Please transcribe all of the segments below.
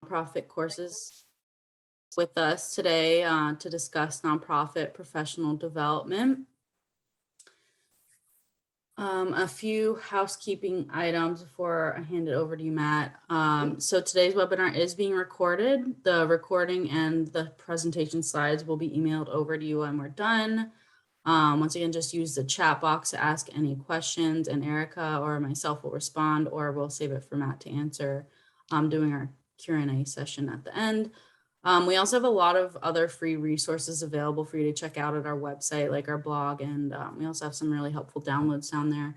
Nonprofit Courses with us today to discuss nonprofit professional development. A few housekeeping items before I hand it over to you, Matt. So today's webinar is being recorded. The recording and the presentation slides will be emailed over to you when we're done. Once again, just use the chat box to ask any questions, and Erica or myself will respond, or we'll save it for Matt to answer doing our Q&A session at the end. We also have a lot of other free resources available for you to check out at our website, like our blog, and we also have some really helpful downloads down there.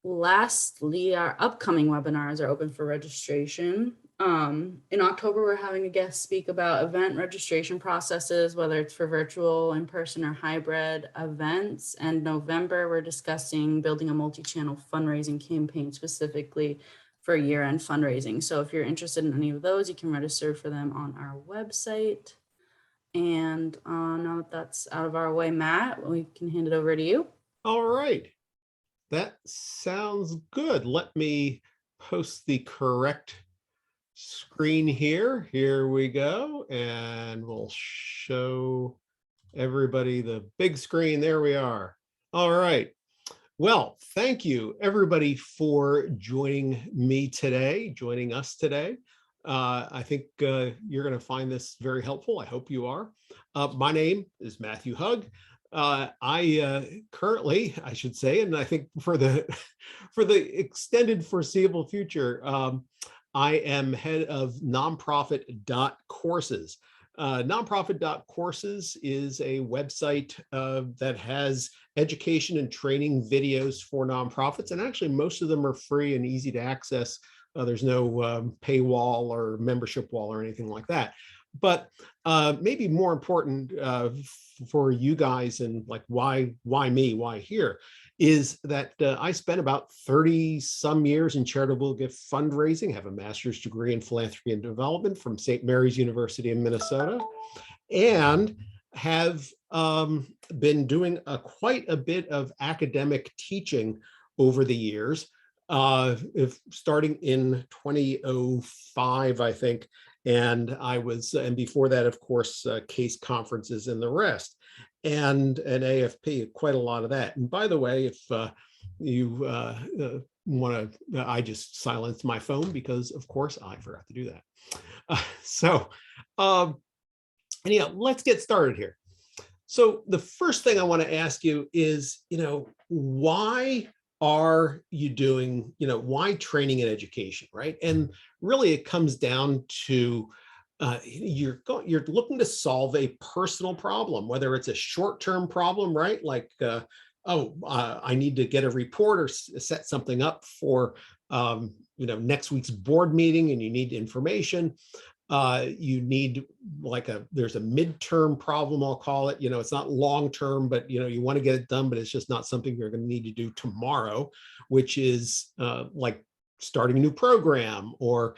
Lastly, our upcoming webinars are open for registration. In October, we're having a guest speak about event registration processes, whether it's for virtual, in-person, or hybrid events. And November, we're discussing building a multi-channel fundraising campaign specifically for year-end fundraising. So if you're interested in any of those, you can register for them on our website. And now that that's out of our way, Matt, we can hand it over to you. All right. That sounds good. Let me post the correct screen here. Here we go. And we'll show everybody the big screen. There we are. All right. Well, thank you everybody for joining us today. I think you're going to find this very helpful. I hope you are. My name is Matthew Hugg. I currently, I should say, and I think for the extended foreseeable future, I am head of Nonprofit.Courses. Nonprofit.Courses is a website that has education and training videos for nonprofits, and actually most of them are free and easy to access. There's no paywall or membership wall or anything like that. But maybe more important for you guys, and like why me, why here, is that I spent about 30 some years in charitable gift fundraising, have a master's degree in philanthropy and development from St. Mary's University in Minnesota, and have been doing quite a bit of academic teaching over the years, starting in 2005, I think. And I was, and before that, of course, case conferences and the rest, and an AFP, quite a lot of that. And by the way, if you want to, I just silenced my phone because, of course, I forgot to do that. Anyhow, let's get started here. So the first thing I want to ask you is, why are you doing, why training and education, right? And really it comes down to you're looking to solve a personal problem, whether it's a short-term problem, right? Like, I need to get a report or set something up for, next week's board meeting, and you need information. You need there's a midterm problem, I'll call it. It's not long-term, but you want to get it done, but it's just not something you're going to need to do tomorrow, which is like starting a new program or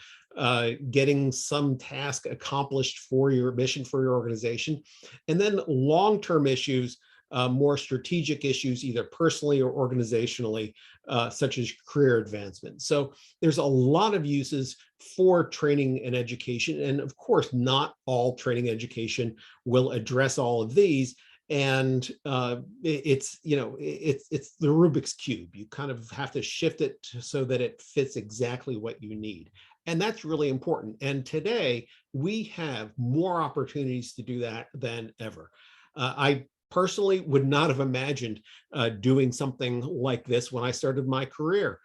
getting some task accomplished for your mission for your organization. And then long-term issues, more strategic issues, either personally or organizationally, such as career advancement. So there's a lot of uses for training and education. And of course, not all training and education will address all of these. And it's the Rubik's Cube. You kind of have to shift it so that it fits exactly what you need. And that's really important. And today we have more opportunities to do that than ever. I personally would not have imagined doing something like this when I started my career.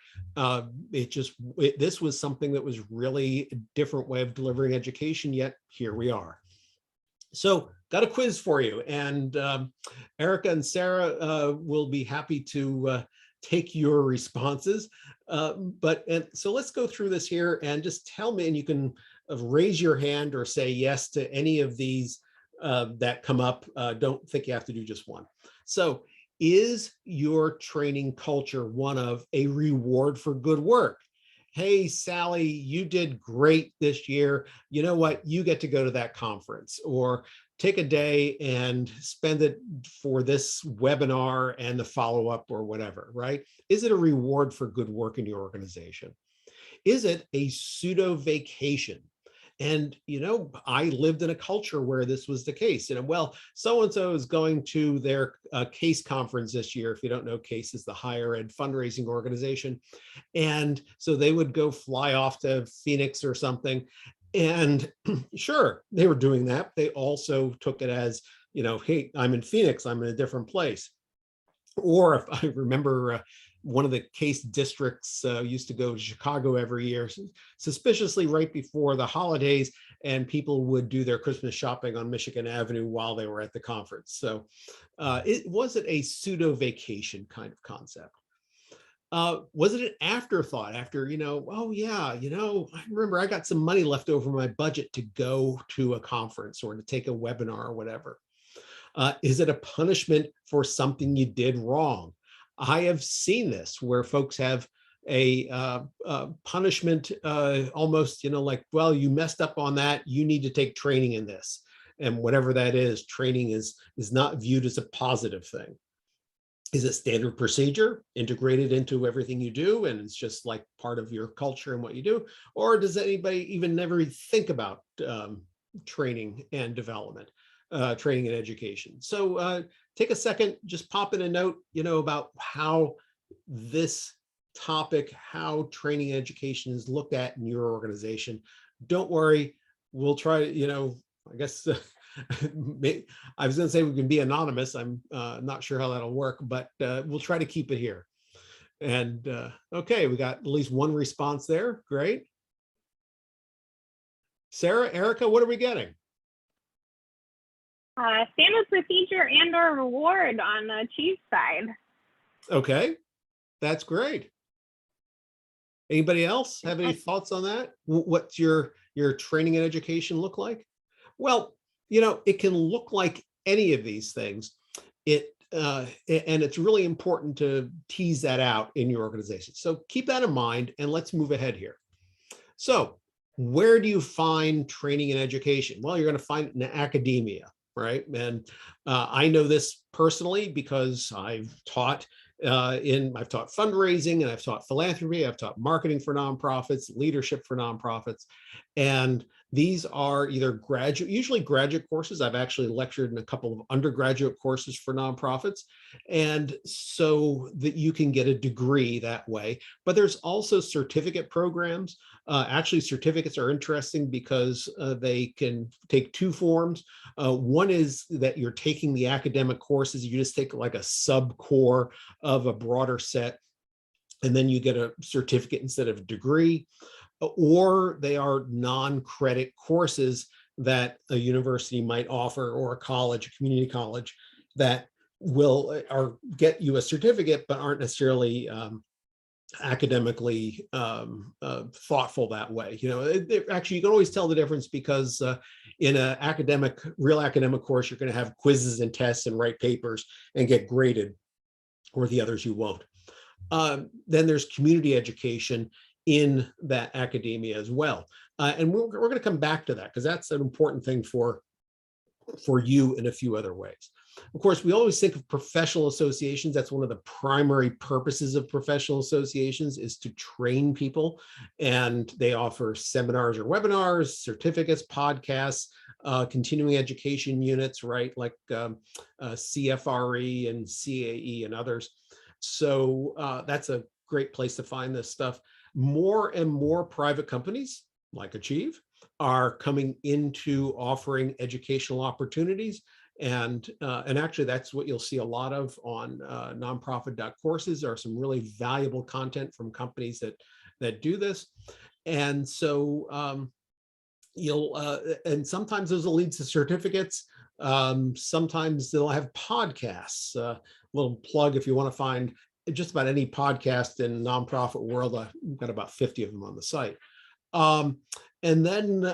This was something that was really a different way of delivering education, yet here we are. So got a quiz for you, and Erica and Sarah will be happy to take your responses. So let's go through this here and just tell me, and you can raise your hand or say yes to any of these that come up. Don't think you have to do just one. So is your training culture one of a reward for good work? Hey, Sally, you did great this year. You know what? You get to go to that conference, or take a day and spend it for this webinar and the follow-up or whatever, right? Is it a reward for good work in your organization? Is it a pseudo vacation? And, I lived in a culture where this was the case. Well, so-and-so is going to their CASE conference this year. If you don't know, CASE is the higher ed fundraising organization. And so they would go fly off to Phoenix or something. And sure, they were doing that. They also took it as, hey, I'm in Phoenix, I'm in a different place. Or if I remember, one of the CASE districts used to go to Chicago every year, suspiciously right before the holidays, and people would do their Christmas shopping on Michigan Avenue while they were at the conference. So it wasn't a pseudo vacation kind of concept. Was it an afterthought after, oh yeah, I remember I got some money left over my budget to go to a conference or to take a webinar or whatever? Is it a punishment for something you did wrong? I have seen this where folks have a punishment, almost, like, well, you messed up on that, you need to take training in this. And whatever that is, training is not viewed as a positive thing. Is it standard procedure integrated into everything you do, and it's just like part of your culture and what you do? Or does anybody even never think about training and development, training and education? So take a second, just pop in a note, about how this topic, how training and education is looked at in your organization. Don't worry, we'll try, I guess I was going to say we can be anonymous. I'm not sure how that'll work, but we'll try to keep it here. And okay, we got at least one response there. Great. Sarah, Erica, what are we getting? Standard procedure and/or reward on the Chief side. Okay, that's great. Anybody else have any thoughts on that? What's your training and education look like? Well, it can look like any of these things. And it's really important to tease that out in your organization. So keep that in mind, and let's move ahead here. So where do you find training and education? Well, you're going to find it in academia, right? And I know this personally because I've taught fundraising, and I've taught philanthropy, I've taught marketing for nonprofits, leadership for nonprofits. And these are either usually graduate courses. I've actually lectured in a couple of undergraduate courses for nonprofits, and so that you can get a degree that way. But there's also certificate programs. Actually, certificates are interesting because they can take two forms. One is that you're taking the academic courses. You just take like a sub-core of a broader set, and then you get a certificate instead of a degree. Or they are non-credit courses that a university might offer, or a college, a community college, that will get you a certificate, but aren't necessarily academically thoughtful that way. Actually, you can always tell the difference, because in a real academic course, you're going to have quizzes and tests and write papers and get graded, or the others you won't. Then there's community education in that academia as well. And we're going to come back to that, because that's an important thing for you in a few other ways. Of course, we always think of professional associations. That's one of the primary purposes of professional associations, is to train people. And they offer seminars or webinars, certificates, podcasts, continuing education units, right? Like CFRE and CAE and others. So that's a great place to find this stuff. More and more private companies like Achieve are coming into offering educational opportunities. And actually, that's what you'll see a lot of on Nonprofit.Courses, are some really valuable content from companies that do this. And so and sometimes those will lead to certificates. Sometimes they'll have podcasts. Little plug, if you want to find just about any podcast in nonprofit world, we've got about 50 of them on the site. And then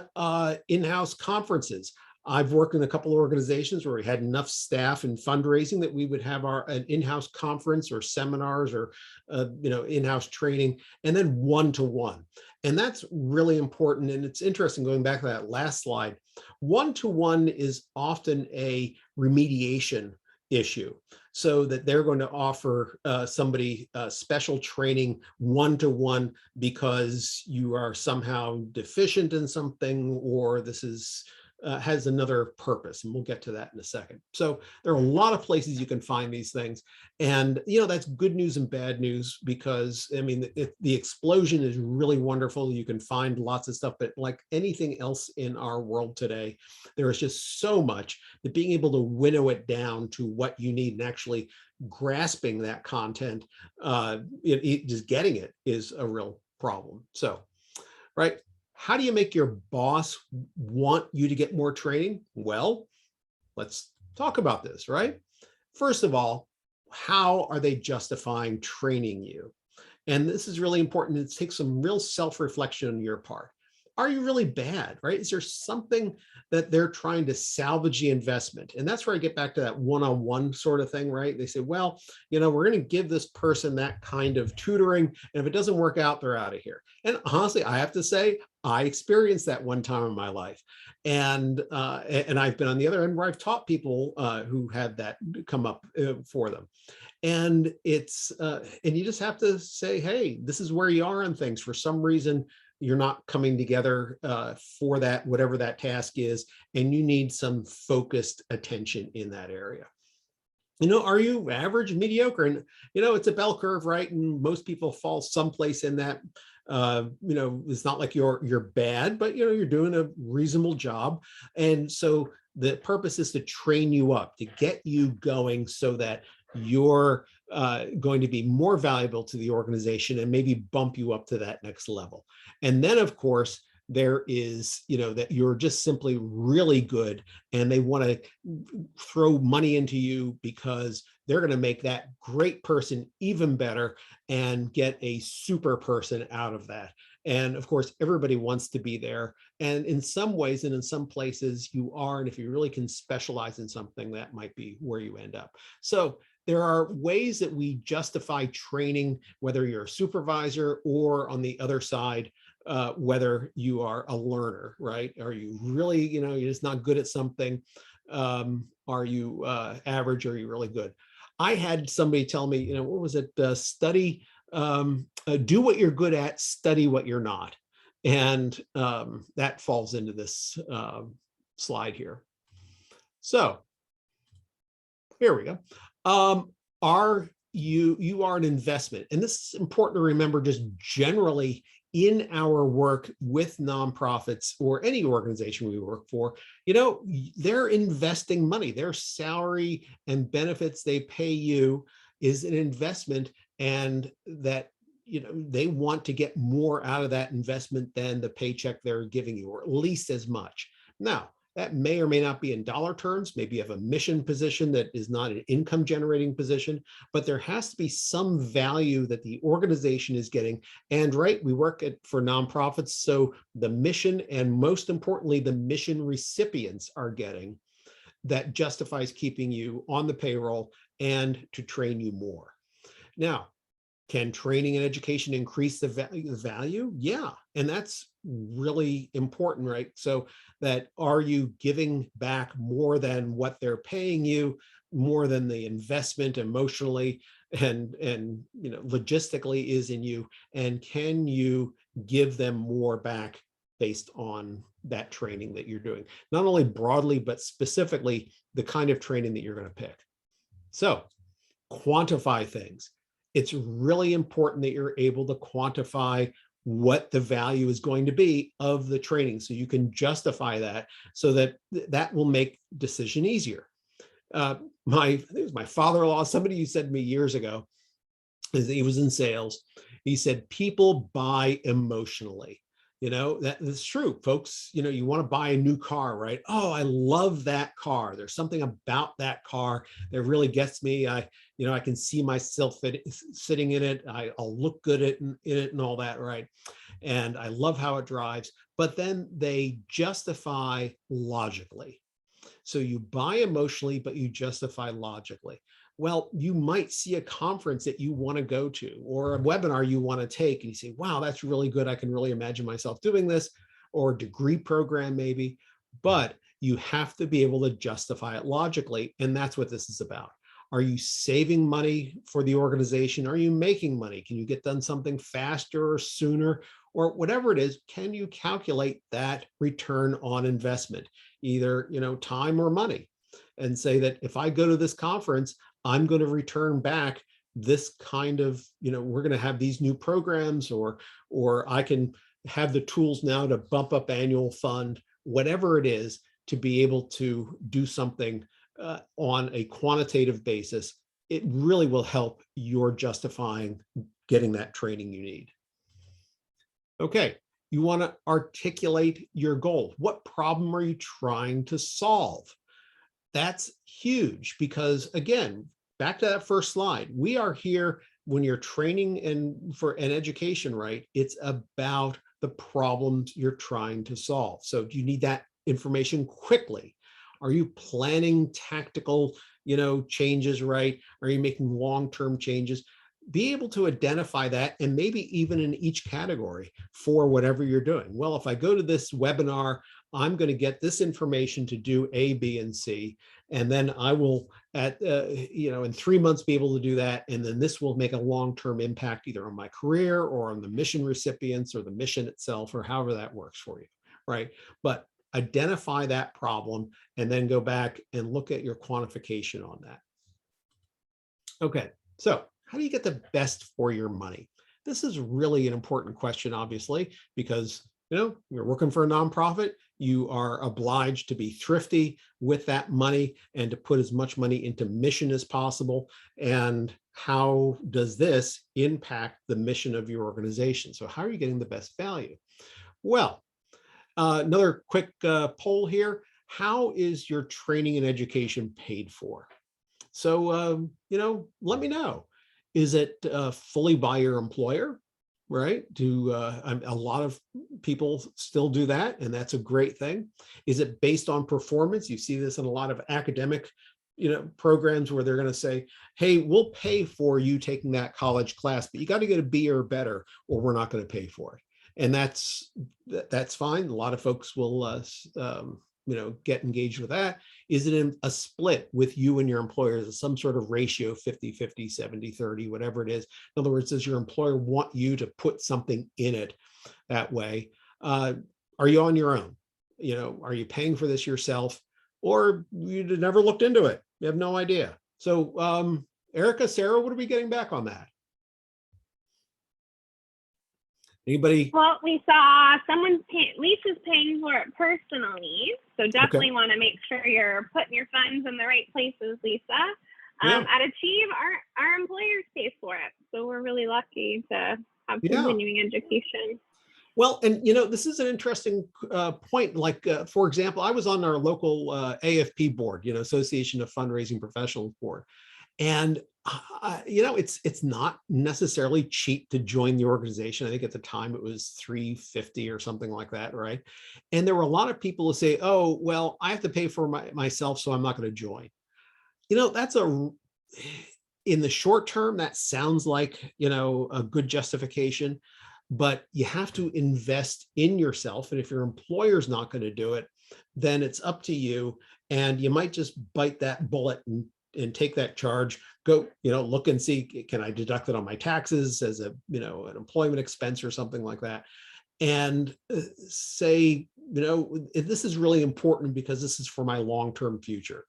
in-house conferences. I've worked in a couple of organizations where we had enough staff and fundraising that we would have an in-house conference or seminars or in-house training, and then one-to-one. And that's really important. And it's interesting, going back to that last slide, one-to-one is often a remediation issue. so that they're going to offer somebody special training one-to-one because you are somehow deficient in something, or this is has another purpose, and we'll get to that in a second. So there are a lot of places you can find these things, and that's good news and bad news, because I mean the explosion is really wonderful. You can find lots of stuff, but like anything else in our world today, there is just so much that being able to winnow it down to what you need and actually grasping that content, just getting it, is a real problem. So, right. How do you make your boss want you to get more training? Well, let's talk about this, right? First of all, how are they justifying training you? And this is really important. To take some real self-reflection on your part. Are you really bad, right? Is there something that they're trying to salvage the investment? And that's where I get back to that one-on-one sort of thing, right? They say, well, we're going to give this person that kind of tutoring, and if it doesn't work out, they're out of here. And honestly, I have to say, I experienced that one time in my life. And I've been on the other end where I've taught people who had that come up for them. And it's, and you just have to say, hey, this is where you are on things. For some reason, you're not coming together for that, whatever that task is, and you need some focused attention in that area. Are you average, mediocre? And, it's a bell curve, right? And most people fall someplace in that. It's not like you're bad, but, you're doing a reasonable job. And so the purpose is to train you up, to get you going so that you're going to be more valuable to the organization and maybe bump you up to that next level. And then, of course, there is, that you're just simply really good, and they want to throw money into you because they're going to make that great person even better and get a super person out of that. And of course, everybody wants to be there. And in some ways, and in some places you are, and if you really can specialize in something, that might be where you end up. So there are ways that we justify training, whether you're a supervisor or on the other side, whether you are a learner, right? Are you really, you're just not good at something? Are you average? Or are you really good? I had somebody tell me, what was it? Study, do what you're good at, study what you're not. And that falls into this slide here. So here we go. You are an investment. And this is important to remember just generally in our work with nonprofits or any organization we work for. They're investing money. Their salary and benefits they pay you is an investment, and that they want to get more out of that investment than the paycheck they're giving you, or at least as much. Now, that may or may not be in dollar terms. Maybe you have a mission position that is not an income generating position, but there has to be some value that the organization is getting. And right, we work for nonprofits, so the mission, and most importantly, the mission recipients are getting, that justifies keeping you on the payroll and to train you more. Now, can training and education increase the value? Yeah, and that's really important, right? So that, are you giving back more than what they're paying you, more than the investment emotionally and logistically is in you, and can you give them more back based on that training that you're doing? Not only broadly, but specifically the kind of training that you're going to pick. So quantify things. It's really important that you're able to quantify what the value is going to be of the training, so you can justify that, so that that will make decision easier. I think it was my father-in-law, somebody who said to me years ago, he was in sales, he said, people buy emotionally. That's true, folks. You want to buy a new car, right? Oh, I love that car. There's something about that car that really gets me. I can see myself sitting in it. I'll look good in it and all that, right? And I love how it drives. But then they justify logically. So you buy emotionally, but you justify logically. Well, you might see a conference that you want to go to, or a webinar you want to take, and you say, wow, that's really good. I can really imagine myself doing this, or a degree program maybe, but you have to be able to justify it logically. And that's what this is about. Are you saving money for the organization? Are you making money? Can you get done something faster or sooner? Or whatever it is, can you calculate that return on investment, either time or money, and say that if I go to this conference, I'm going to return back this kind of, we're going to have these new programs, or I can have the tools now to bump up annual fund, whatever it is, to be able to do something on a quantitative basis. It really will help your justifying getting that training you need. Okay, you want to articulate your goal. What problem are you trying to solve? That's huge because, again, back to that first slide, we are here when you're training and for an education, right? It's about the problems you're trying to solve. So do you need that information quickly? Are you planning tactical, changes, right? Are you making long-term changes? Be able to identify that, and maybe even in each category for whatever you're doing. Well, if I go to this webinar, I'm going to get this information to do A, B, and C, and then I will in 3 months be able to do that, and then this will make a long-term impact either on my career or on the mission recipients or the mission itself, or however that works for you, right? But identify that problem and then go back and look at your quantification on that. Okay, so how do you get the best for your money? This is really an important question, obviously, because you're working for a nonprofit. You are obliged to be thrifty with that money and to put as much money into mission as possible. And how does this impact the mission of your organization? So how are you getting the best value? Well, another quick poll here. How is your training and education paid for? So, let me know. Is it fully by your employer, right? A lot of people still do that, and that's a great thing. Is it based on performance? You see this in a lot of academic, programs where they're going to say, hey, we'll pay for you taking that college class, but you got to get a B or better, or we're not going to pay for it. And that's fine. A lot of folks will get engaged with that. Is it in a split with you and your employer? Is it some sort of ratio, 50-50, 70-30, whatever it is? In other words, does your employer want you to put something in it that way? Are you on your own? Are you paying for this yourself? Or you never looked into it? You have no idea. So Erica, Sarah, what are we getting back on that? Anybody? Well, we saw Lisa's paying for it personally. So definitely want to make sure you're putting your funds in the right places, Lisa. At Achieve, our employers pay for it. So we're really lucky to have continuing education. Well, and this is an interesting point. Like, for example, I was on our local AFP board, Association of Fundraising Professionals board. And it's not necessarily cheap to join the organization. I think at the time it was $350 or something like that, right? And there were a lot of people who say, "Oh, well, I have to pay for myself, so I'm not going to join." That's in the short term, that sounds like a good justification, but you have to invest in yourself. And if your employer's not going to do it, then it's up to you. And you might just bite that bullet and take that charge, go, look and see, can I deduct it on my taxes as an employment expense or something like that? And say, this is really important because this is for my long-term future.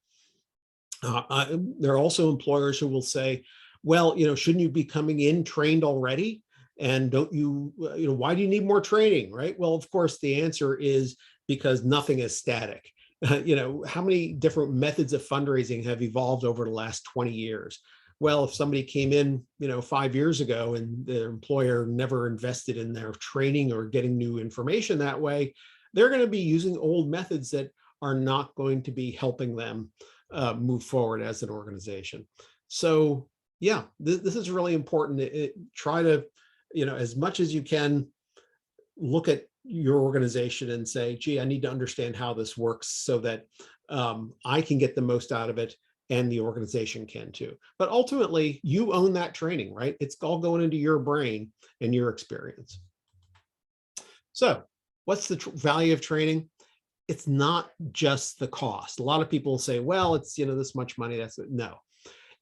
There are also employers who will say, well, shouldn't you be coming in trained already? And don't you, why do you need more training, right? Well, of course, the answer is because nothing is static. How many different methods of fundraising have evolved over the last 20 years? Well, if somebody came in, 5 years ago and their employer never invested in their training or getting new information that way, they're going to be using old methods that are not going to be helping them move forward as an organization. So yeah, this is really important. Try to, as much as you can, look at your organization and say, gee, I need to understand how this works so that I can get the most out of it and the organization can too. But ultimately, you own that training, right? It's all going into your brain and your experience. So what's the value of training? It's not just the cost. A lot of people say, well, it's, this much money. That's it. No,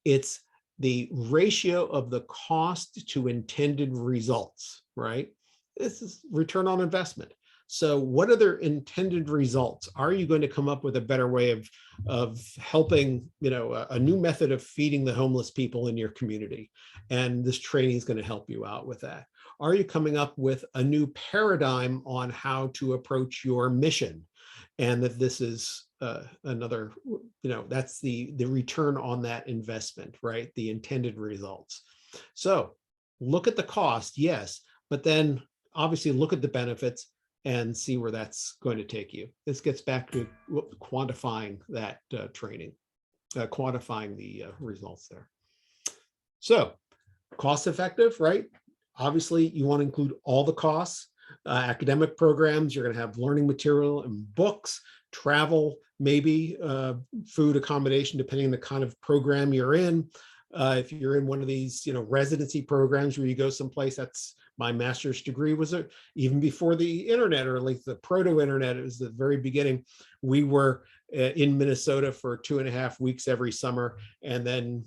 It's the ratio of the cost to intended results, right? This is return on investment. So what are their intended results? Are you going to come up with a better way of helping, a new method of feeding the homeless people in your community? And this training is going to help you out with that. Are you coming up with a new paradigm on how to approach your mission? And that this is another, that's the return on that investment, right? The intended results. So look at the cost, yes, but then obviously look at the benefits and see where that's going to take you. This gets back to quantifying that training, quantifying the results there. So cost effective, right? Obviously, you want to include all the costs. Academic programs, you're going to have learning material and books, travel, maybe food, accommodation, depending on the kind of program you're in. If you're in one of these, residency programs where you go someplace, that's my master's degree was even before the internet, or at least the proto-internet. It was the very beginning. We were in Minnesota for 2.5 weeks every summer, and then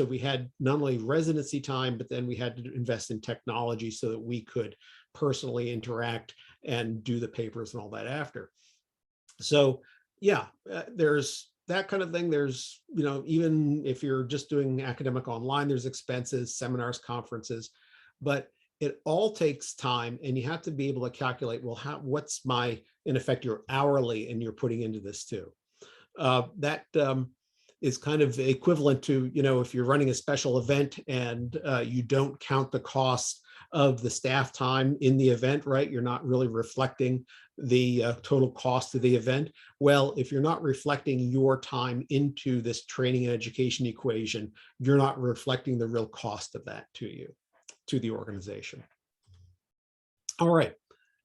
we had not only residency time, but then we had to invest in technology so that we could personally interact and do the papers and all that after. So yeah, there's that kind of thing. There's, even if you're just doing academic online, there's expenses, seminars, conferences, but it all takes time, and you have to be able to calculate, well, what's in effect, your hourly, and you're putting into this too. That is kind of equivalent to, if you're running a special event and you don't count the cost of the staff time in the event, right? You're not really reflecting the total cost of the event. Well, if you're not reflecting your time into this training and education equation, you're not reflecting the real cost of that to the organization. All right,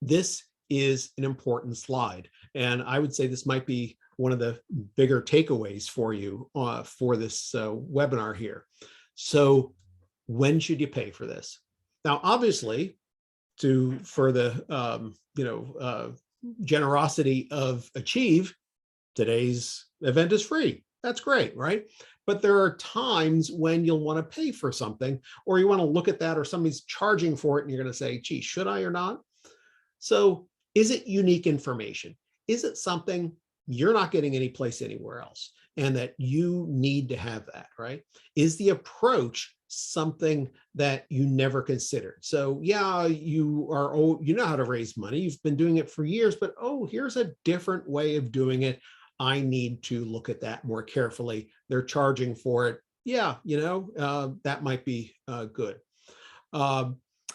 this is an important slide, and I would say this might be one of the bigger takeaways for you for this webinar here. So when should you pay for this? Now, obviously, for the generosity of Achieve, today's event is free. That's great, right? But there are times when you'll want to pay for something, or you want to look at that, or somebody's charging for it, and you're going to say, gee, should I or not? So is it unique information? Is it something you're not getting anyplace anywhere else, and that you need to have that, right? Is the approach something that you never considered? So yeah, you know how to raise money. You've been doing it for years, but here's a different way of doing it. I need to look at that more carefully. They're charging for it. Yeah, that might be good.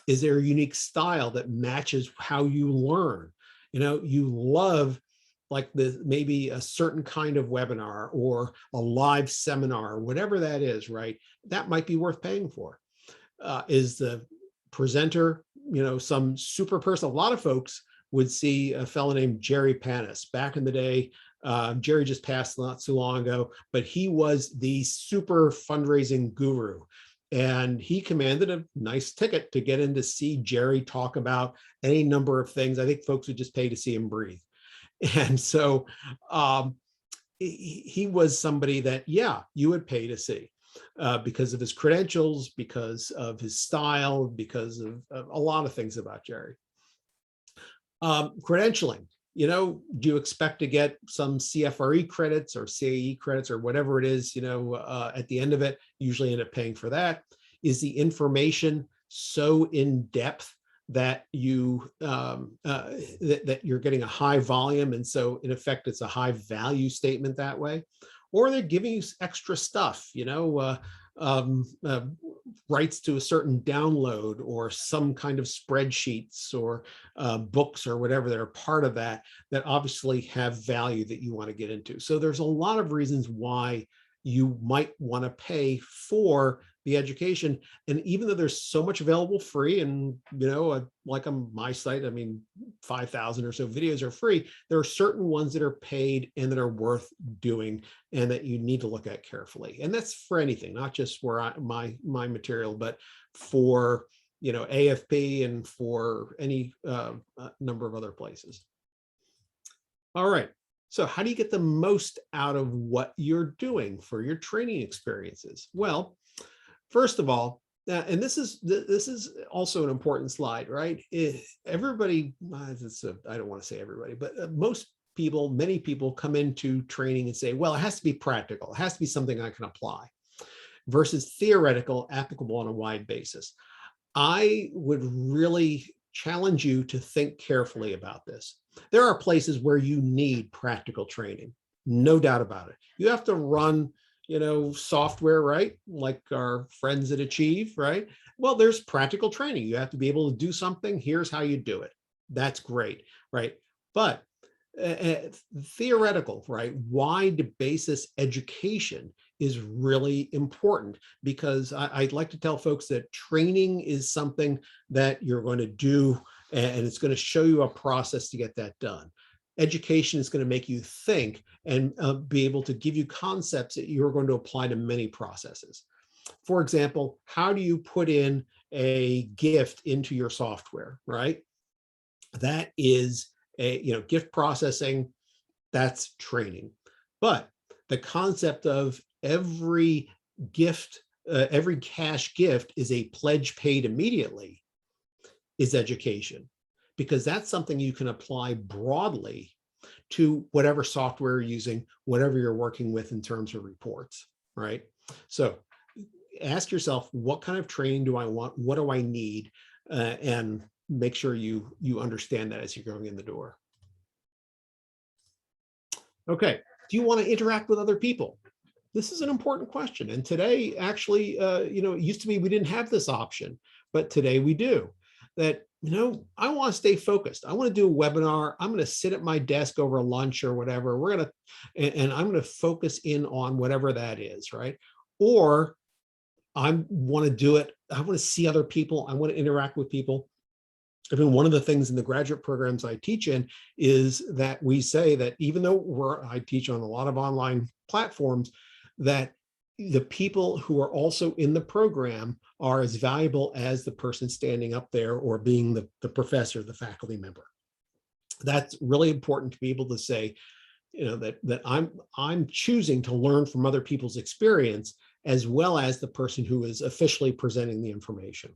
Is there a unique style that matches how you learn? You love like maybe a certain kind of webinar or a live seminar, whatever that is, right? That might be worth paying for. Is the presenter, some super person? A lot of folks would see a fellow named Jerry Panis back in the day. Jerry just passed not too long ago, but he was the super fundraising guru. And he commanded a nice ticket to get in to see Jerry talk about any number of things. I think folks would just pay to see him breathe. And so he was somebody that, yeah, you would pay to see because of his credentials, because of his style, because of a lot of things about Jerry. Credentialing. Do you expect to get some CFRE credits or CAE credits or whatever it is, at the end of it? Usually end up paying for that. Is the information so in depth that that you're getting a high volume, and so in effect it's a high value statement that way? Or they're giving you extra stuff, rights to a certain download or some kind of spreadsheets or books or whatever that are part of that obviously have value that you want to get into. So there's a lot of reasons why you might want to pay for the education. And even though there's so much available free, and like on my site, 5,000 or so videos are free, there are certain ones that are paid and that are worth doing and that you need to look at carefully. And that's for anything, not just where my material, but for AFP and for any number of other places. All right. So how do you get the most out of what you're doing for your training experiences? Well, first of all, and this is also an important slide, right? Everybody, I don't want to say everybody, but many people come into training and say, well, it has to be practical. It has to be something I can apply versus theoretical, applicable on a wide basis. I would really challenge you to think carefully about this. There are places where you need practical training, no doubt about it. You have to run, software, right? Like our friends at Achieve, right? Well, there's practical training. You have to be able to do something. Here's how you do it. That's great, right? But theoretical, right? Wide basis education is really important, because I'd like to tell folks that training is something that you're going to do, and it's going to show you a process to get that done. Education is going to make you think and be able to give you concepts that you're going to apply to many processes. For example, how do you put in a gift into your software, right? That is gift processing, that's training. But the concept of every gift, every cash gift is a pledge paid immediately is education, because that's something you can apply broadly to whatever software you're using, whatever you're working with in terms of reports, right? So ask yourself, what kind of training do I want? What do I need? And make sure you understand that as you're going in the door. Okay, do you want to interact with other people? This is an important question. And today, actually, it used to be we didn't have this option, but today we do. That, I want to stay focused. I want to do a webinar. I'm going to sit at my desk over lunch or whatever. And I'm going to focus in on whatever that is, right? Or I want to do it. I want to see other people. I want to interact with people. I mean, one of the things in the graduate programs I teach in is that we say that even though I teach on a lot of online platforms, that the people who are also in the program are as valuable as the person standing up there or being the professor, the faculty member. That's really important to be able to say, that I'm choosing to learn from other people's experience, as well as the person who is officially presenting the information.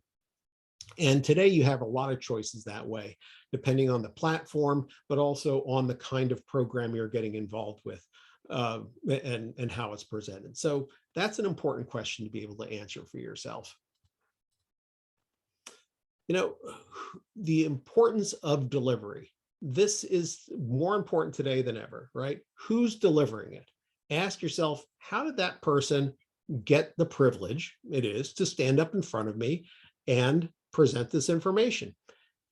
And today you have a lot of choices that way, depending on the platform, but also on the kind of program you're getting involved with, and how it's presented. So that's an important question to be able to answer for yourself. The importance of delivery. This is more important today than ever, right? Who's delivering it? Ask yourself, how did that person get the privilege it is to stand up in front of me and present this information?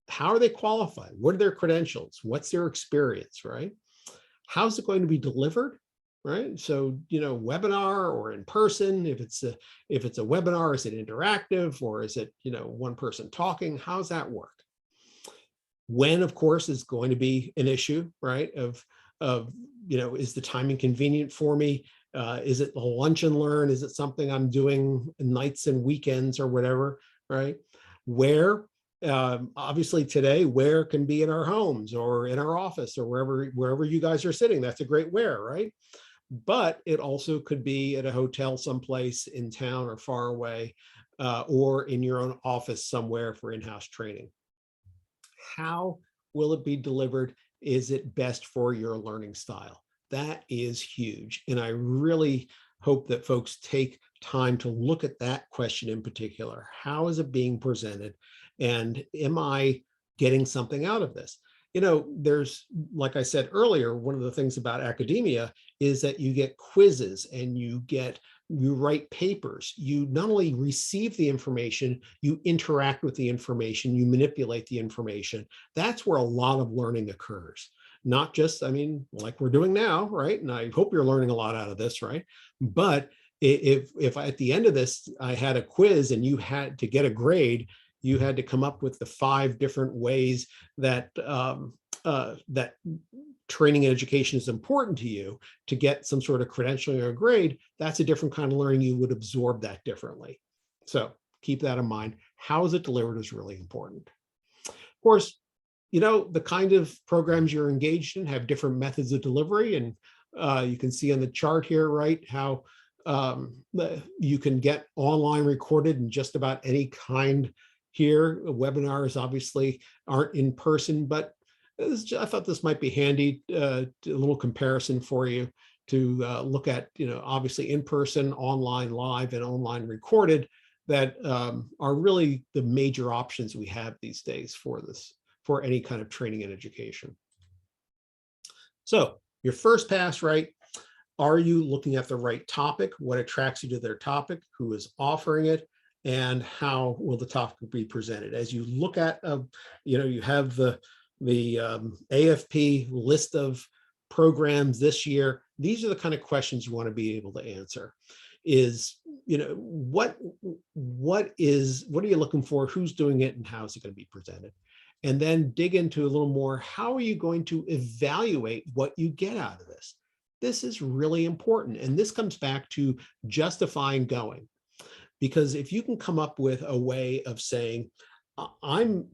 How are they qualified? What are their credentials? What's their experience, right? How's it going to be delivered, right? So, webinar or in person, if it's a webinar, is it interactive, or is it, one person talking? How's that work? When, of course, is going to be an issue, right? Of is the timing convenient for me? Is it a lunch and learn? Is it something I'm doing nights and weekends or whatever, right? Where, obviously today, where can be in our homes or in our office or wherever you guys are sitting. That's a great where, right? But it also could be at a hotel someplace in town or far away, or in your own office somewhere for in-house training. How will it be delivered? Is it best for your learning style? That is huge. And I really hope that folks take time to look at that question in particular. How is it being presented? And am I getting something out of this? There's, like I said earlier, one of the things about academia is that you get quizzes and you write papers. You not only receive the information, you interact with the information, you manipulate the information. That's where a lot of learning occurs. Not just, like we're doing now, right? And I hope you're learning a lot out of this, right? But if at the end of this, I had a quiz and you had to get a grade, you had to come up with the 5 different ways that that training and education is important to you to get some sort of credentialing or grade. That's a different kind of learning. You would absorb that differently. So keep that in mind. How is it delivered is really important. Of course, the kind of programs you're engaged in have different methods of delivery. And you can see on the chart here, right, how you can get online recorded in just about any kind here. Webinars obviously aren't in person, but I thought this might be handy, a little comparison for you to look at, obviously in person, online, live, and online recorded, that are really the major options we have these days for any kind of training and education. So your first pass, right? Are you looking at the right topic? What attracts you to their topic? Who is offering it? And how will the topic be presented? As you look at, you have the AFP list of programs this year. These are the kind of questions you want to be able to answer. Is, what are you looking for? Who's doing it? And how is it going to be presented? And then dig into a little more. How are you going to evaluate what you get out of this? This is really important. And this comes back to justifying going. Because if you can come up with a way of saying,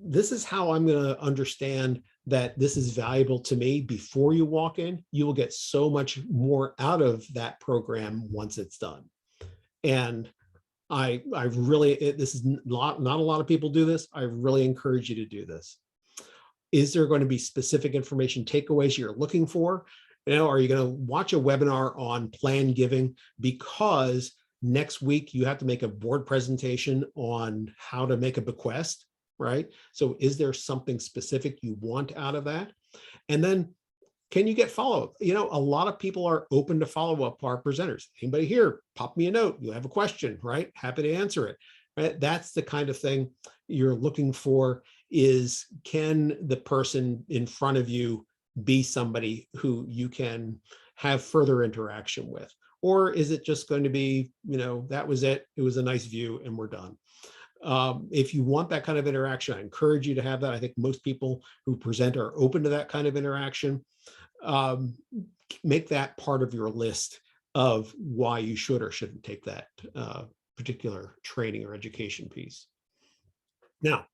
this is how I'm going to understand that this is valuable to me before you walk in, you will get so much more out of that program once it's done. And I really, this is not a lot of people do this. I really encourage you to do this. Is there going to be specific information takeaways you're looking for? Are you going to watch a webinar on plan giving because next week you have to make a board presentation on how to make a bequest, right? So is there something specific you want out of that? And then can you get follow-up? A lot of people are open to follow-up, our presenters. Anybody here, pop me a note. You have a question, right? Happy to answer it. Right? That's the kind of thing you're looking for, is can the person in front of you be somebody who you can have further interaction with? Or is it just going to be, that was it. It was a nice view and we're done. If you want that kind of interaction, I encourage you to have that. I think most people who present are open to that kind of interaction. Make that part of your list of why you should or shouldn't take that particular training or education piece. Now,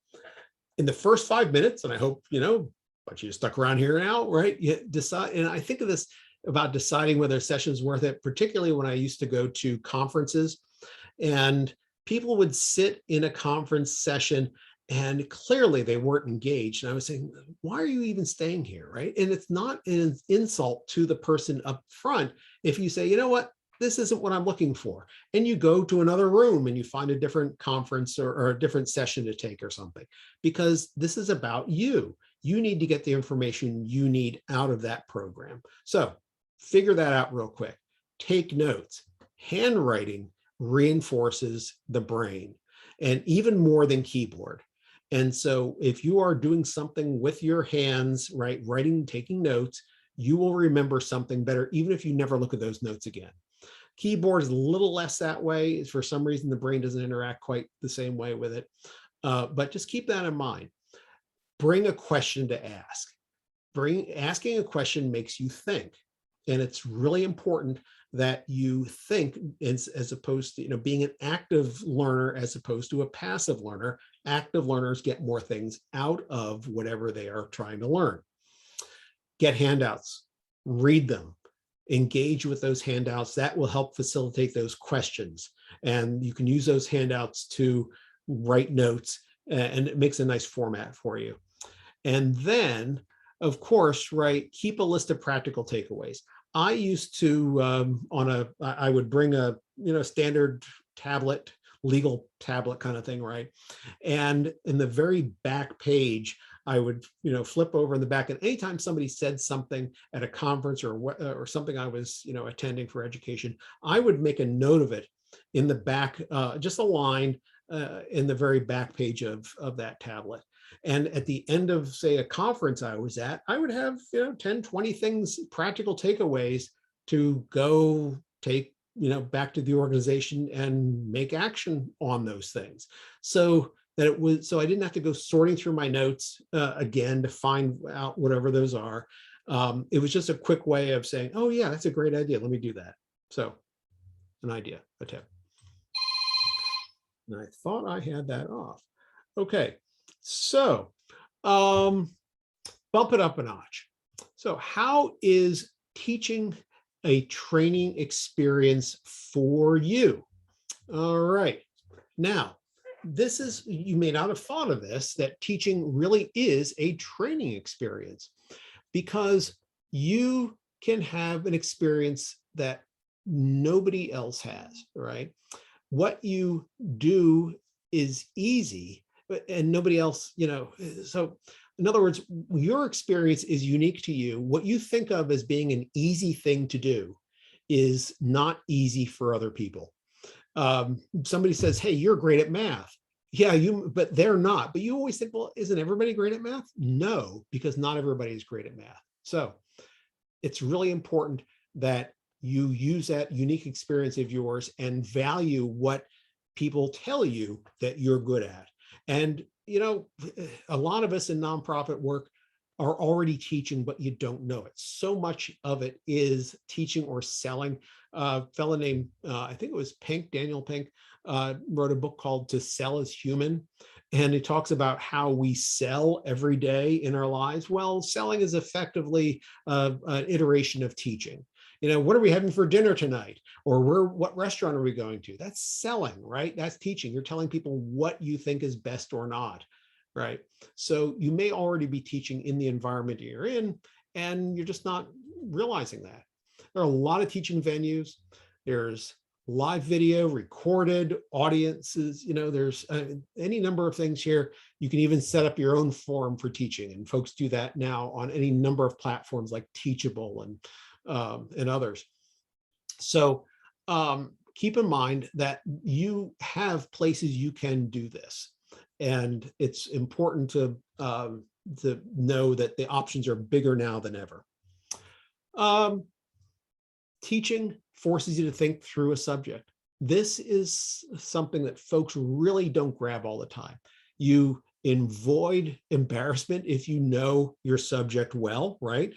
in the first 5 minutes, and I hope, but you stuck around here now, right? You decide, and I think of this about deciding whether a session is worth it, particularly when I used to go to conferences and people would sit in a conference session and clearly they weren't engaged. And I was saying, why are you even staying here, right? And it's not an insult to the person up front if you say, you know what, this isn't what I'm looking for. And you go to another room and you find a different conference or a different session to take or something, because this is about you. You need to get the information you need out of that program. So figure that out real quick. Take notes. Handwriting reinforces the brain, and even more than keyboard. And so if you are doing something with your hands, right, writing, taking notes, you will remember something better, even if you never look at those notes again. Keyboard is a little less that way. For some reason, the brain doesn't interact quite the same way with it. But just keep that in mind. Bring a question to ask. Asking a question makes you think. And it's really important that you think as opposed to being an active learner as opposed to a passive learner. Active learners get more things out of whatever they are trying to learn. Get handouts, read them, engage with those handouts. That will help facilitate those questions. And you can use those handouts to write notes, and it makes a nice format for you. And then, of course, right, keep a list of practical takeaways. I used to, I would bring a, standard tablet, legal tablet kind of thing, right? And in the very back page, I would, flip over in the back, and anytime somebody said something at a conference or something I was, attending for education, I would make a note of it in the back, just a line in the very back page of that tablet. And at the end of, say, a conference I was at, I would have 10, 20 things, practical takeaways to go take back to the organization and make action on those things. So that I didn't have to go sorting through my notes again to find out whatever those are. It was just a quick way of saying, oh yeah, that's a great idea. Let me do that. So an idea, a tip. And I thought I had that off. Okay. So bump it up a notch. So how is teaching a training experience for you? All right. Now, this is, you may not have thought of this, that teaching really is a training experience, because you can have an experience that nobody else has, right? What you do is easy, and nobody else, so in other words, your experience is unique to you. What you think of as being an easy thing to do is not easy for other people. Somebody says, hey, you're great at math. Yeah, but they're not. But you always think, well, isn't everybody great at math? No, because not everybody is great at math. So it's really important that you use that unique experience of yours and value what people tell you that you're good at. And, a lot of us in nonprofit work are already teaching, but you don't know it. So much of it is teaching or selling. A fellow named, I think it was Daniel Pink, wrote a book called To Sell Is Human. And it talks about how we sell every day in our lives. Well, selling is effectively an iteration of teaching. What are we having for dinner tonight? Or what restaurant are we going to? That's selling, right? That's teaching. You're telling people what you think is best or not, right? So you may already be teaching in the environment you're in, and you're just not realizing that. There are a lot of teaching venues. There's live video, recorded audiences, there's any number of things here. You can even set up your own forum for teaching, and folks do that now on any number of platforms like Teachable and others. So keep in mind that you have places you can do this, and it's important to know that the options are bigger now than ever. Teaching forces you to think through a subject. This is something that folks really don't grab all the time. You avoid embarrassment if you know your subject well, right?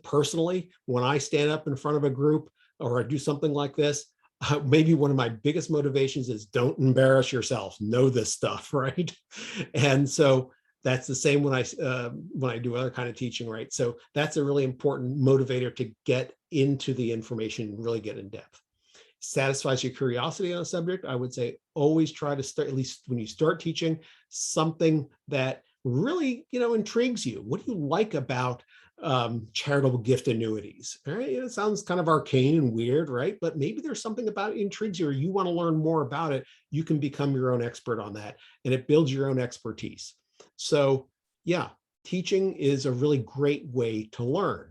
Personally, when I stand up in front of a group or I do something like this, maybe one of my biggest motivations is don't embarrass yourself. Know this stuff, right? And so that's the same when I do other kind of teaching, right? So that's a really important motivator to get into the information and really get in depth. Satisfies your curiosity on a subject. I would say always try to start, at least when you start teaching, something that really, intrigues you. What do you like about charitable gift annuities? All right, it sounds kind of arcane and weird, right? But maybe there's something about it intrigues you, or you want to learn more about it. You can become your own expert on that, and it builds your own expertise. So yeah, teaching is a really great way to learn.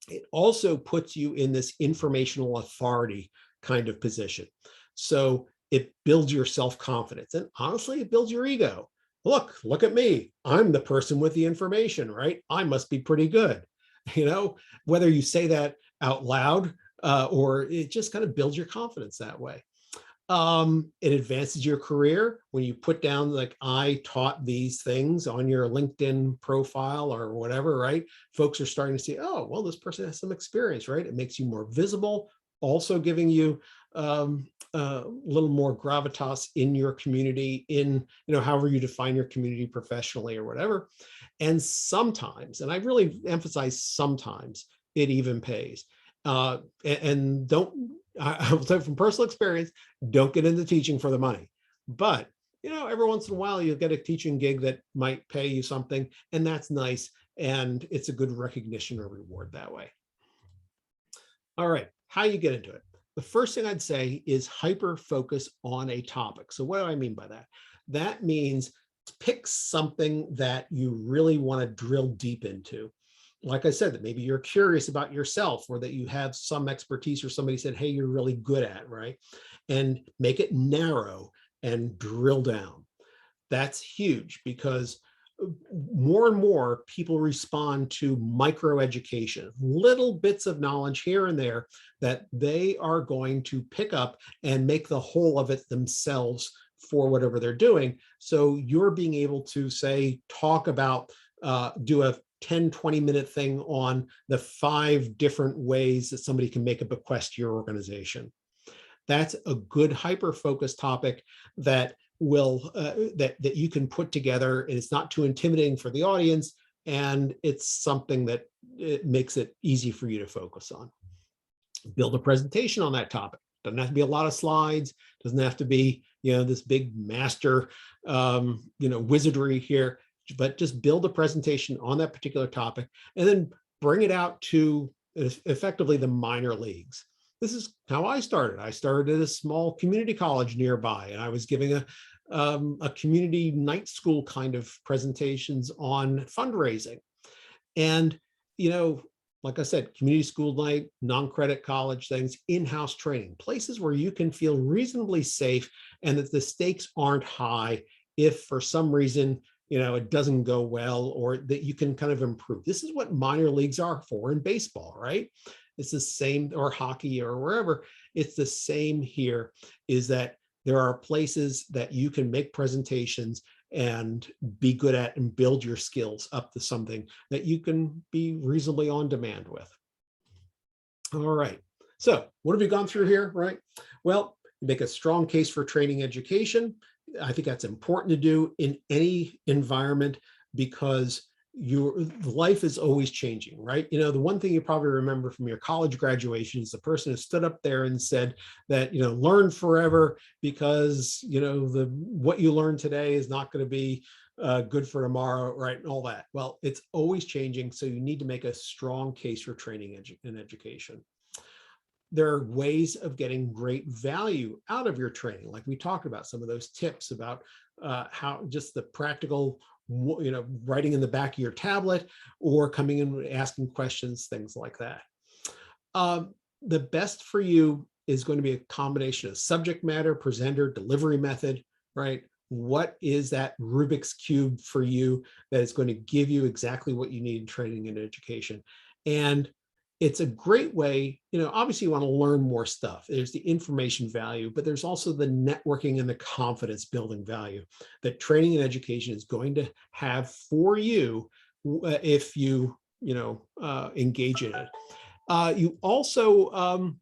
It also puts you in this informational authority kind of position. So it builds your self-confidence, and honestly, it builds your ego. Look at me. I'm the person with the information, right? I must be pretty good. Whether you say that out loud or it just kind of builds your confidence that way. It advances your career when you put down, like, I taught these things on your LinkedIn profile or whatever, right? Folks are starting to see, oh, well, this person has some experience, right? It makes you more visible, also giving you a little more gravitas in your community, in, however you define your community professionally or whatever. And sometimes, and I really emphasize sometimes, it even pays. And don't, I will say from personal experience, don't get into teaching for the money. But, every once in a while, you'll get a teaching gig that might pay you something, and that's nice. And it's a good recognition or reward that way. All right, how you get into it? The first thing I'd say is hyper focus on a topic. So what do I mean by that? That means pick something that you really want to drill deep into. Like I said, that maybe you're curious about yourself, or that you have some expertise, or somebody said, hey, you're really good at, right? And make it narrow and drill down. That's huge, because more and more people respond to micro education, little bits of knowledge here and there that they are going to pick up and make the whole of it themselves for whatever they're doing. So you're being able to, say, talk about, do a 10-20 minute thing on the 5 different ways that somebody can make a bequest to your organization. That's a good hyper-focused topic that will that you can put together, and it's not too intimidating for the audience, and it's something that it makes it easy for you to focus on. Build a presentation on that topic. Doesn't have to be a lot of slides. Doesn't have to be, this big master, wizardry here, but just build a presentation on that particular topic and then bring it out to effectively the minor leagues. This is how I started. I started at a small community college nearby, and I was giving a community night school kind of presentations on fundraising. And, like I said, community school night, non-credit college things, in-house training, places where you can feel reasonably safe and that the stakes aren't high if for some reason, it doesn't go well, or that you can kind of improve. This is what minor leagues are for in baseball, right? It's the same, or hockey or wherever. It's the same here, is that there are places that you can make presentations and be good at and build your skills up to something that you can be reasonably on demand with. All right. So what have we gone through here, right? Well, make a strong case for training education. I think that's important to do in any environment, because your life is always changing, right? The one thing you probably remember from your college graduation is the person who stood up there and said that, learn forever, because, what you learn today is not going to be good for tomorrow, right? And all that. Well, it's always changing. So you need to make a strong case for training and education. There are ways of getting great value out of your training. Like we talked about some of those tips about how just the practical, writing in the back of your tablet or coming in and asking questions, things like that. The best for you is going to be a combination of subject matter, presenter, delivery method, right? What is that Rubik's Cube for you that is going to give you exactly what you need in training and education? And it's a great way, obviously you want to learn more stuff. There's the information value, but there's also the networking and the confidence building value that training and education is going to have for you if you, engage in it. You also,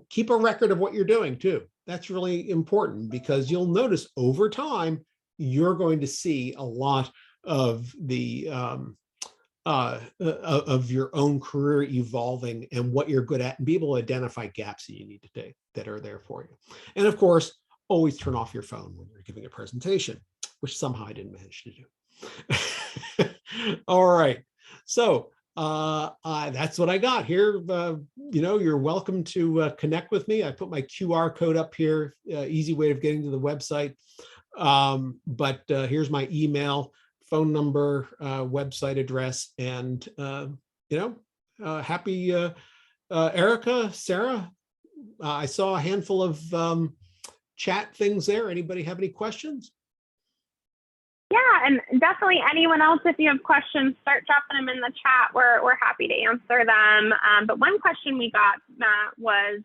keep a record of what you're doing too. That's really important, because you'll notice over time, you're going to see a lot of the, of your own career evolving and what you're good at, and be able to identify gaps that you need to take that are there for you. And of course, always turn off your phone when you're giving a presentation, which somehow I didn't manage to do. All right. So that's what I got here. You're welcome to connect with me. I put my QR code up here, easy way of getting to the website. But here's my email, phone number, website address, and happy Erica, Sarah. I saw a handful of chat things there. Anybody have any questions? Yeah, and definitely anyone else, if you have questions, start dropping them in the chat. We're happy to answer them. But one question we got, Matt, was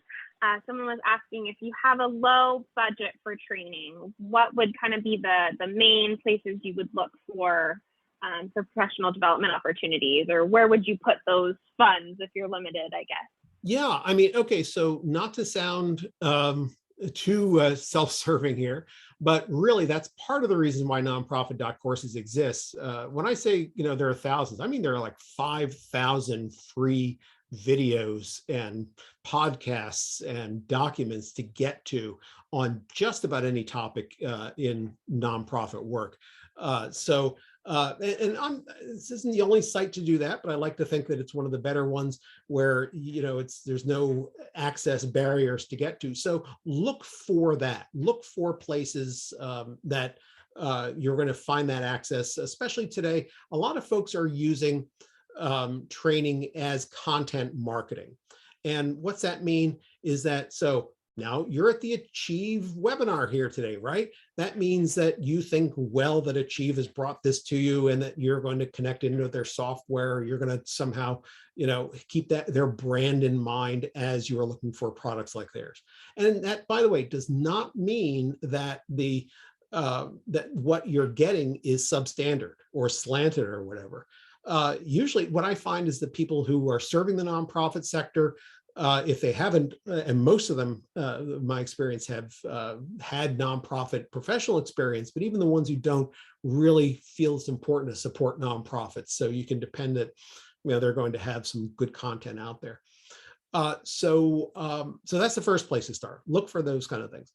someone was asking, if you have a low budget for training, what would kind of be the main places you would look for professional development opportunities, or where would you put those funds if you're limited, I guess? Yeah, I mean, okay, so not to sound too self-serving here, but really that's part of the reason why Nonprofit.Courses exists. When I say, there are thousands, I mean, there are like 5,000 free videos and podcasts and documents to get to on just about any topic in nonprofit work. This isn't the only site to do that, but I like to think that it's one of the better ones where, there's no access barriers to get to. So look for that. Look for places that you're going to find that access, especially today. A lot of folks are using training as content marketing. And what's that mean is that, so now you're at the Achieve webinar here today, right? That means that you think well that Achieve has brought this to you and that you're going to connect into their software. You're going to somehow, keep their brand in mind as you're looking for products like theirs. And that, by the way, does not mean that that what you're getting is substandard or slanted or whatever. Usually what I find is that people who are serving the nonprofit sector If they haven't, and most of them, my experience, have had nonprofit professional experience, but even the ones who don't really feel it's important to support nonprofits. So you can depend that, they're going to have some good content out there. So that's the first place to start. Look for those kind of things.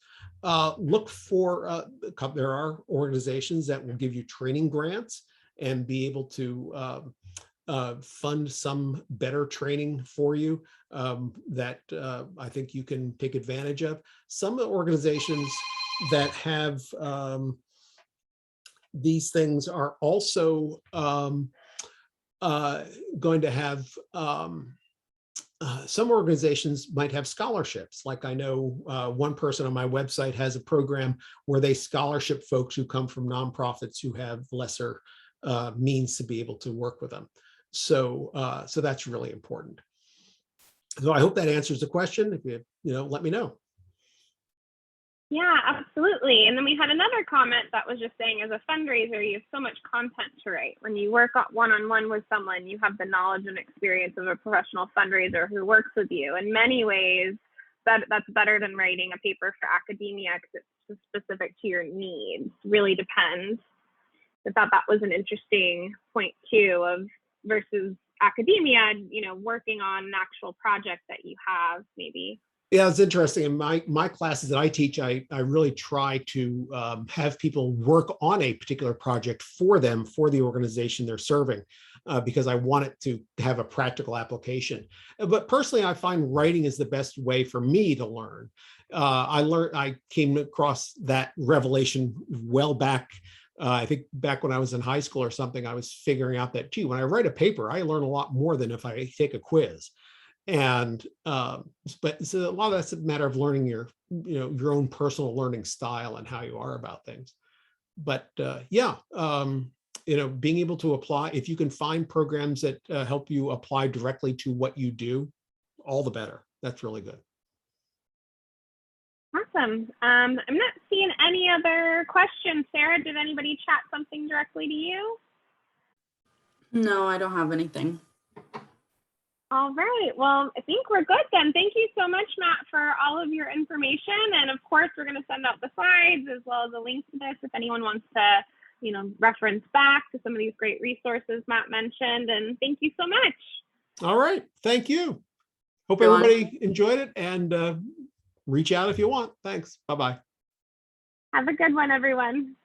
Look for, there are organizations that will give you training grants and be able to fund some better training for you that I think you can take advantage of. Some organizations that have these things are also going to have, some organizations might have scholarships. Like I know one person on my website has a program where they scholarship folks who come from nonprofits who have lesser means to be able to work with them. So that's really important. So I hope that answers the question. If you let me know. Yeah, absolutely. And then we had another comment that was just saying, as a fundraiser, you have so much content to write. When you work one-on-one with someone, you have the knowledge and experience of a professional fundraiser who works with you. In many ways, that's better than writing a paper for academia because it's specific to your needs. Really depends. I thought that was an interesting point too, of versus academia, working on an actual project that you have maybe. Yeah, it's interesting. In my classes that I teach, I really try to have people work on a particular project for them, for the organization they're serving, because I want it to have a practical application. But personally, I find writing is the best way for me to learn. I came across that revelation well back. I think back when I was in high school or something, I was figuring out that, gee, when I write a paper, I learn a lot more than if I take a quiz. And but so a lot of that's a matter of learning your own personal learning style and how you are about things. But being able to apply, if you can find programs that help you apply directly to what you do, all the better. That's really good. Awesome. I'm not seeing any other questions. Sarah, did anybody chat something directly to you? No, I don't have anything. All right. Well, I think we're good then. Thank you so much, Matt, for all of your information. And of course, we're going to send out the slides as well as a link to this if anyone wants to, reference back to some of these great resources Matt mentioned. And thank you so much. All right. Thank you. Hope everybody enjoyed it, and reach out if you want. Thanks. Bye-bye. Have a good one, everyone.